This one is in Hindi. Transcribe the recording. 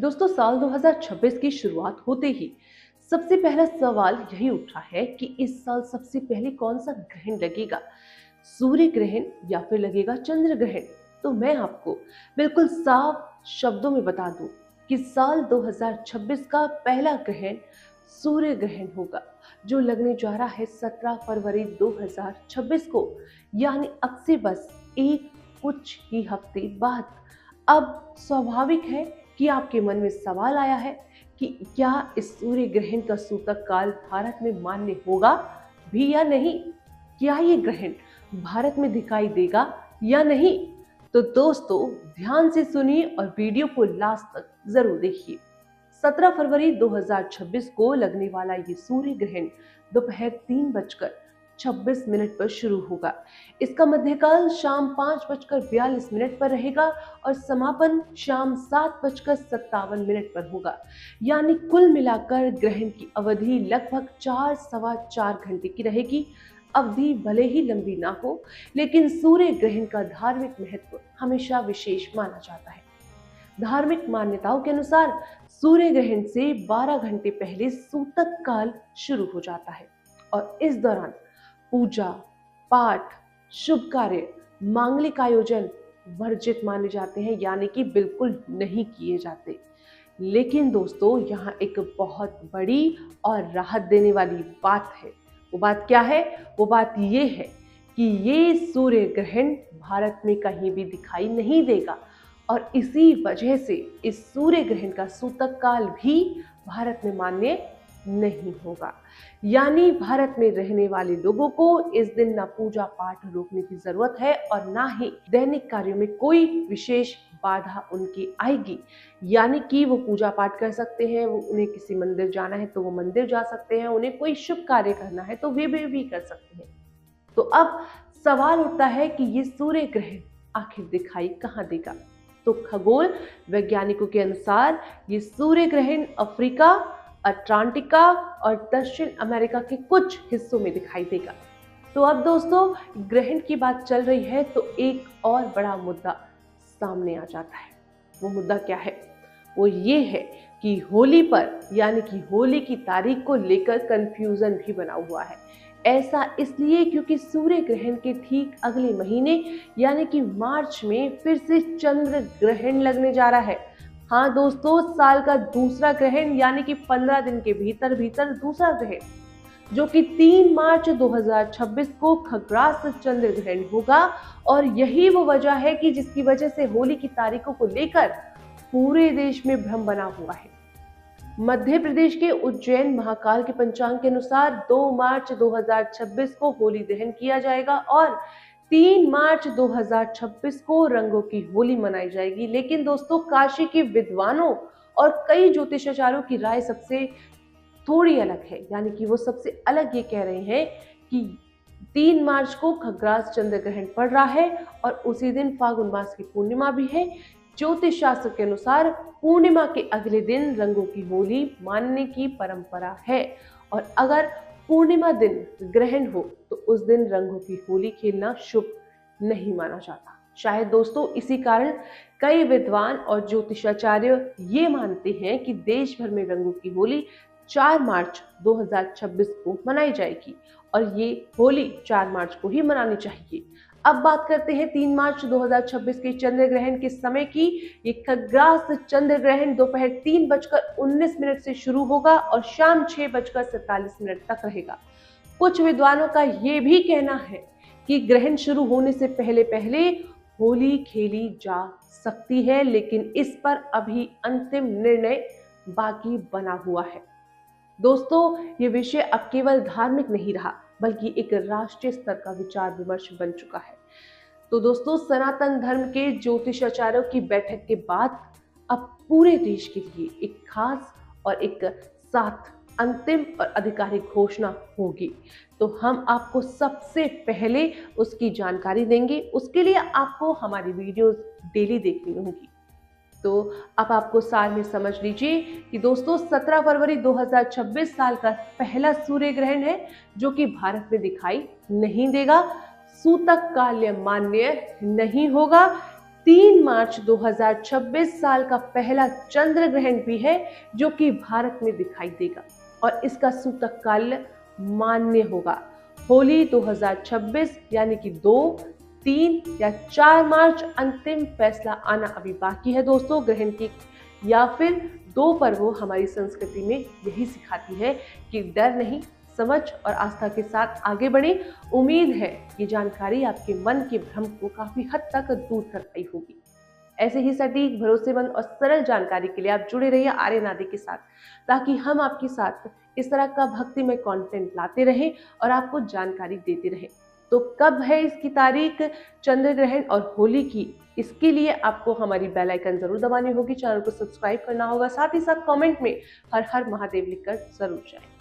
दोस्तों, साल 2026 की शुरुआत होते ही सबसे पहला सवाल यही उठा है कि इस साल सबसे पहले कौन सा ग्रहण लगेगा, सूर्य ग्रहण या फिर लगेगा चंद्र ग्रहण। तो मैं आपको बिल्कुल साफ शब्दों में बता दूं कि साल 2026 का पहला ग्रहण सूर्य ग्रहण होगा, जो लगने जा रहा है 17 फरवरी 2026 को, यानी अब से बस एक कुछ ही हफ्ते बाद। अब स्वाभाविक है कि आपके मन में सवाल आया है कि क्या इस सूर्य ग्रहण का सूतक काल भारत में मान्य होगा भी या नहीं? क्या ये ग्रहण भारत में दिखाई देगा या नहीं? तो दोस्तों, ध्यान से सुनिए और वीडियो को लास्ट तक जरूर देखिए। 17 फरवरी 2026 को लगने वाला ये सूर्य ग्रहण दोपहर 3:26 पर शुरू होगा। इसका मध्यकाल शाम 5:42 पर रहेगा और समापन शाम 7:57 पर होगा। यानी कुल मिलाकर ग्रहण की अवधि लगभग 4 सवा 4 घंटे की रहेगी। अवधि भले ही लंबी ना हो, लेकिन सूर्य ग्रहण का धार्मिक महत्व हमेशा विशेष माना जाता है। धार्मिक मान्यताओं के अनुसार सूर्य ग्रहण से 12 घंटे पहले सूतक काल शुरू हो जाता है और इस दौरान पूजा पाठ, शुभ कार्य, मांगलिक आयोजन वर्जित माने जाते हैं, यानी कि बिल्कुल नहीं किए जाते। लेकिन दोस्तों, यहाँ एक बहुत बड़ी और राहत देने वाली बात है। वो बात क्या है? वो बात ये है कि ये सूर्य ग्रहण भारत में कहीं भी दिखाई नहीं देगा और इसी वजह से इस सूर्य ग्रहण का सूतक काल भी भारत में मान्य नहीं होगा। यानी भारत में रहने वाले लोगों को इस दिन ना पूजा पाठ रोकने की जरूरत है और ना ही दैनिक कार्यों में कोई विशेष बाधा उनकी आएगी। यानी कि वो पूजा पाठ कर सकते हैं, वो उन्हें किसी मंदिर जाना है तो वो मंदिर जा सकते हैं, उन्हें कोई शुभ कार्य करना है तो वे भी कर सकते हैं। तो अब सवाल उठता है कि ये सूर्य ग्रहण आखिर दिखाई कहाँ देगा? तो खगोल वैज्ञानिकों के अनुसार ये सूर्य ग्रहण अफ्रीका, अटलांटिका और दक्षिण अमेरिका के कुछ हिस्सों में दिखाई देगा। तो अब दोस्तों, ग्रहण की बात चल रही है तो एक और बड़ा मुद्दा सामने आ जाता है। वो मुद्दा क्या है? वो ये है कि होली पर, यानी कि होली की तारीख को लेकर कंफ्यूजन भी बना हुआ है। ऐसा इसलिए क्योंकि सूर्य ग्रहण के ठीक अगले महीने यानी कि मार्च में फिर से चंद्र ग्रहण लगने जा रहा है। हाँ दोस्तों, साल का दूसरा ग्रहण, यानी कि 15 दिन के भीतर भीतर दूसरा ग्रहण, जो कि 3 मार्च 2026 को खग्रास चंद्र ग्रहण होगा। और यही वो वजह है कि जिसकी वजह से होली की तारीखों को लेकर पूरे देश में भ्रम बना हुआ है। मध्य प्रदेश के उज्जैन महाकाल के पंचांग के अनुसार 2 मार्च 2026 को होली दहन किया जाएगा और 3 मार्च 2026 को रंगों की होली मनाई जाएगी। लेकिन दोस्तों, काशी के विद्वानों और कई ज्योतिषाचार्यों की राय सबसे थोड़ी अलग है। यानी कि वो सबसे अलग ये कह रहे हैं कि 3 मार्च को खग्रास चंद्र ग्रहण पड़ रहा है और उसी दिन फागुन मास की पूर्णिमा भी है। ज्योतिष शास्त्र के अनुसार पूर्णिमा के अगले दिन रंगों की होली मानने की परंपरा है और अगर पूर्णिमा दिन ग्रहण हो तो उस दिन रंगों की होली खेलना शुभ नहीं माना जाता। शायद दोस्तों इसी कारण कई विद्वान और ज्योतिषाचार्य ये मानते हैं कि देश भर में रंगों की होली 4 मार्च 2026 को मनाई जाएगी और ये होली 4 मार्च को ही मनानी चाहिए। अब बात करते हैं 3 मार्च 2026 के चंद्र ग्रहण के समय की। ये खग्रास चंद्र ग्रहण दोपहर 3:19 से शुरू होगा और शाम 6:47 तक रहेगा। कुछ विद्वानों का ये भी कहना है कि ग्रहण शुरू होने से पहले पहले होली खेली जा सकती है, लेकिन इस पर अभी अंतिम निर्णय बाकी बना हुआ है। दोस्तों, ये विषय अब केवल धार्मिक नहीं रहा बल्कि एक राष्ट्रीय स्तर का विचार विमर्श बन चुका है। तो दोस्तों, सनातन धर्म के ज्योतिषाचार्यों की बैठक के बाद अब पूरे देश के लिए एक खास और एक साथ अंतिम और आधिकारिक घोषणा होगी। तो हम आपको सबसे पहले उसकी जानकारी देंगे। उसके लिए आपको हमारी वीडियोस डेली देखनी होगी। तो अब आपको सार में समझ लीजिए कि दोस्तों, 17 फरवरी 2026 साल का पहला सूर्य ग्रहण है जो कि भारत में दिखाई नहीं देगा। सूतक काल मान्य नहीं होगा। 3 मार्च 2026 साल का पहला चंद्र ग्रहण भी है जो कि भारत में दिखाई देगा और इसका सूतक काल मान्य होगा। होली 2026 यानी कि 2, 3 या 4 मार्च अंतिम फैसला आना अभी बाकी है दोस्तों ग्रहण की। या फिर 2 पर्वों हमारी संस्कृति में यही सिखाती है कि डर नहीं, समझ और आस्था के साथ आगे बढ़े। उम्मीद है ये जानकारी आपके मन के भ्रम को काफी हद तक दूर कर पाई होगी। ऐसे ही सटीक, भरोसेमंद और सरल जानकारी के लिए आप जुड़े रहिए आर्यन आदि के साथ, ताकि हम आपके साथ इस तरह का भक्तिमय कंटेंट लाते रहें और आपको जानकारी देते रहें। तो कब है इसकी तारीख, चंद्र ग्रहण और होली की, इसके लिए आपको हमारी बेल आइकन जरूर दबानी होगी, चैनल को सब्सक्राइब करना होगा, साथ ही साथ कमेंट में हर हर महादेव लिखकर जरूर जाएं।